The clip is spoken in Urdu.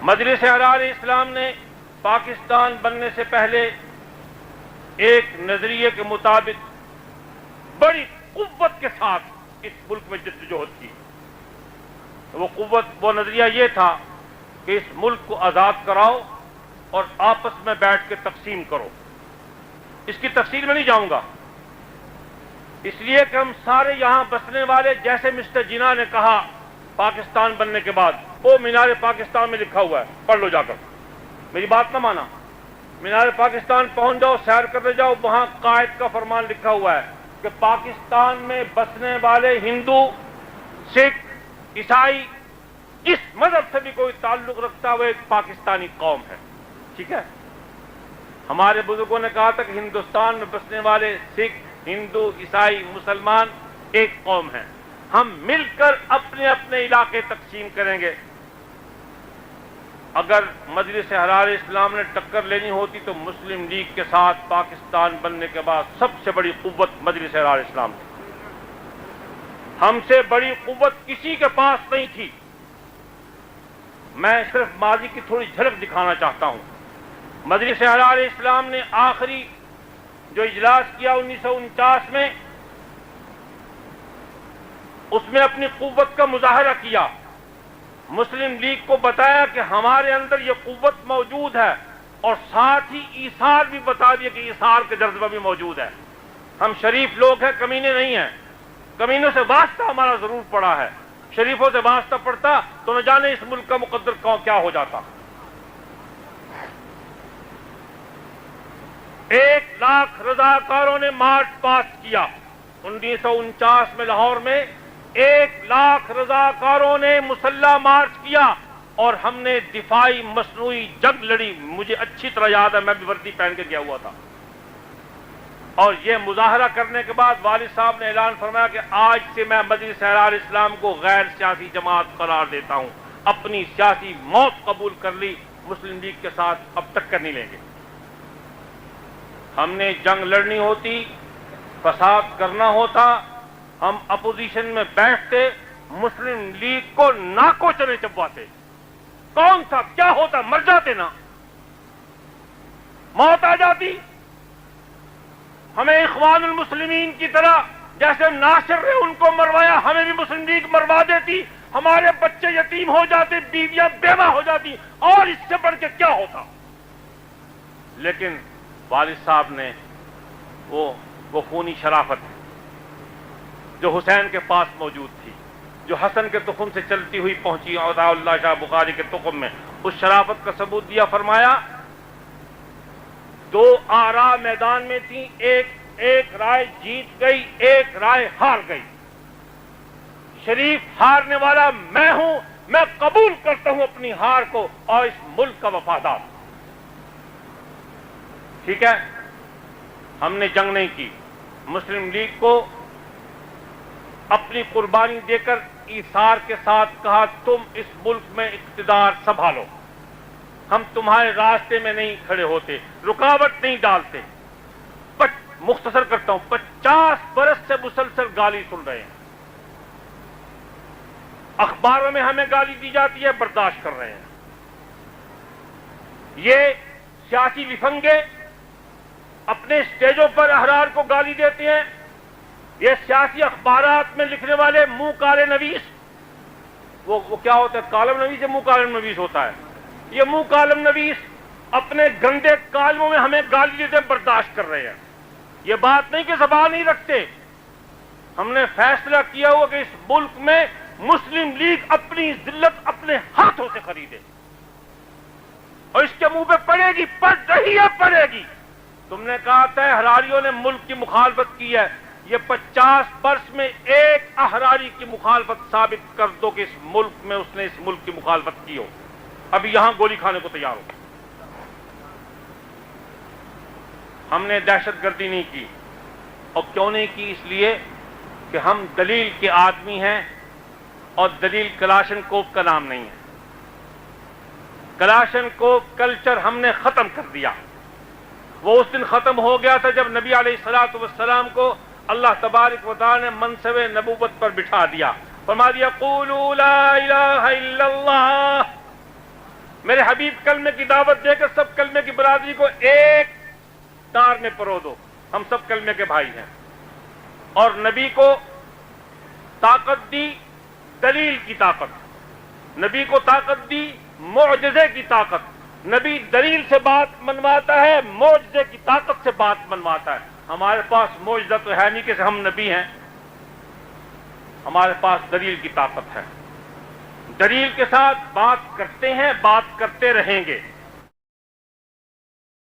مجلس احرار اسلام نے پاکستان بننے سے پہلے ایک نظریے کے مطابق بڑی قوت کے ساتھ اس ملک میں جدوجہد کی۔ وہ نظریہ یہ تھا کہ اس ملک کو آزاد کراؤ اور آپس میں بیٹھ کے تقسیم کرو۔ اس کی تفصیل میں نہیں جاؤں گا، اس لیے کہ ہم سارے یہاں بسنے والے، جیسے مسٹر جناح نے کہا پاکستان بننے کے بعد، وہ مینار پاکستان میں لکھا ہوا ہے، پڑھ لو جا کر، میری بات نہ مانا۔ مینار پاکستان پہنچ جاؤ، سیر کرنے جاؤ، وہاں قائد کا فرمان لکھا ہوا ہے کہ پاکستان میں بسنے والے ہندو، سکھ، عیسائی، جس مذہب سے بھی کوئی تعلق رکھتا ہے وہ ایک پاکستانی قوم ہے۔ ٹھیک ہے، ہمارے بزرگوں نے کہا تھا کہ ہندوستان میں بسنے والے سکھ، ہندو، عیسائی، مسلمان ایک قوم ہیں، ہم مل کر اپنے اپنے علاقے تقسیم کریں گے۔ اگر مجلس احرار اسلام نے ٹکر لینی ہوتی تو مسلم لیگ کے ساتھ پاکستان بننے کے بعد سب سے بڑی قوت مجلس احرار اسلام تھی۔ ہم سے بڑی قوت کسی کے پاس نہیں تھی۔ میں صرف ماضی کی تھوڑی جھلک دکھانا چاہتا ہوں۔ مجلس احرار اسلام نے آخری جو اجلاس کیا 1949 میں، اس میں اپنی قوت کا مظاہرہ کیا، مسلم لیگ کو بتایا کہ ہمارے اندر یہ قوت موجود ہے، اور ساتھ ہی ایثار بھی بتا دیا کہ ایثار کا جذبہ بھی موجود ہے۔ ہم شریف لوگ ہیں، کمینے نہیں ہیں، کمینوں سے واسطہ ہمارا ضرور پڑا ہے، شریفوں سے واسطہ پڑتا تو نہ جانے اس ملک کا مقدر کیا ہو جاتا۔ 1,00,000 رضاکاروں نے مارچ پاس کیا 1949 میں لاہور میں، 1,00,000 رضاکاروں نے مسلح مارچ کیا، اور ہم نے دفاعی مصنوعی جنگ لڑی۔ مجھے اچھی طرح یاد ہے، میں بھی وردی پہن کے گیا ہوا تھا۔ اور یہ مظاہرہ کرنے کے بعد والد صاحب نے اعلان فرمایا کہ آج سے میں مجلس احرار اسلام کو غیر سیاسی جماعت قرار دیتا ہوں، اپنی سیاسی موت قبول کر لی، مسلم لیگ کے ساتھ اب ٹکر نہیں لیں گے۔ ہم نے جنگ لڑنی ہوتی، فساد کرنا ہوتا، ہم اپوزیشن میں بیٹھتے، مسلم لیگ کو ناکو چنے چبواتے۔ کون تھا، کیا ہوتا، مر جاتے نا، موت آ جاتی۔ ہمیں اخوان المسلمین کی طرح جیسے ناصر نے ان کو مروایا، ہمیں بھی مسلم لیگ مروا دیتی، ہمارے بچے یتیم ہو جاتے، بیویاں بیوہ ہو جاتی، اور اس سے بڑھ کے کیا ہوتا۔ لیکن والد صاحب نے وہ خونی شرافت جو حسین کے پاس موجود تھی، جو حسن کے تخم سے چلتی ہوئی پہنچی عطا اللہ شاہ بخاری کے تخم میں، اس شرافت کا ثبوت دیا۔ فرمایا 2 آراء میدان میں تھیں، ایک رائے جیت گئی، ایک رائے ہار گئی۔ شریف ہارنے والا میں ہوں، میں قبول کرتا ہوں اپنی ہار کو اور اس ملک کا وفادار۔ ٹھیک ہے، ہم نے جنگ نہیں کی، مسلم لیگ کو اپنی قربانی دے کر ایثار کے ساتھ کہا تم اس ملک میں اقتدار سنبھالو، ہم تمہارے راستے میں نہیں کھڑے ہوتے، رکاوٹ نہیں ڈالتے۔ مختصر کرتا ہوں، 50 برس سے مسلسل گالی سن رہے ہیں، اخباروں میں ہمیں گالی دی جاتی ہے، برداشت کر رہے ہیں۔ یہ سیاسی لفنگے اپنے اسٹیجوں پر احرار کو گالی دیتے ہیں، یہ سیاسی اخبارات میں لکھنے والے منہ کالے نویس، وہ کیا ہوتا ہے، کالم نویس یا منہ کالم نویس ہوتا ہے، یہ منہ کالم نویس اپنے گندے کالموں میں ہمیں گالی دیتے برداشت کر رہے ہیں۔ یہ بات نہیں کہ زبان نہیں رکھتے، ہم نے فیصلہ کیا ہوا کہ اس ملک میں مسلم لیگ اپنی ذلت اپنے ہاتھوں سے خریدے، اور اس کے منہ پہ پڑے گی، پڑ رہی ہے، پڑے گی۔ تم نے کہا تھا احراریوں نے ملک کی مخالفت کی ہے، یہ 50 برس میں ایک احراری کی مخالفت ثابت کر دو کہ اس ملک میں اس نے اس ملک کی مخالفت کی ہو، ابھی یہاں گولی کھانے کو تیار ہو۔ ہم نے دہشت گردی نہیں کی، اور کیوں نہیں کی؟ اس لیے کہ ہم دلیل کے آدمی ہیں، اور دلیل کلاشن کوف کا نام نہیں ہے۔ کلاشن کوف کلچر ہم نے ختم کر دیا۔ وہ اس دن ختم ہو گیا تھا جب نبی علیہ الصلوۃ والسلام کو اللہ تبارک و تعالی نے منصب نبوت پر بٹھا دیا، فرما دیا قولوا لا الہ الا اللہ، میرے حبیب کلمے کی دعوت دے کر سب کلمے کی برادری کو ایک تار میں پرو دو، ہم سب کلمے کے بھائی ہیں۔ اور نبی کو طاقت دی دلیل کی طاقت، نبی کو طاقت دی معجزے کی طاقت، نبی دلیل سے بات منواتا ہے، معجزے کی طاقت سے بات منواتا ہے۔ ہمارے پاس معجزہ تو ہے نہیں کہ ہم نبی ہیں، ہمارے پاس دلیل کی طاقت ہے، دلیل کے ساتھ بات کرتے ہیں، بات کرتے رہیں گے۔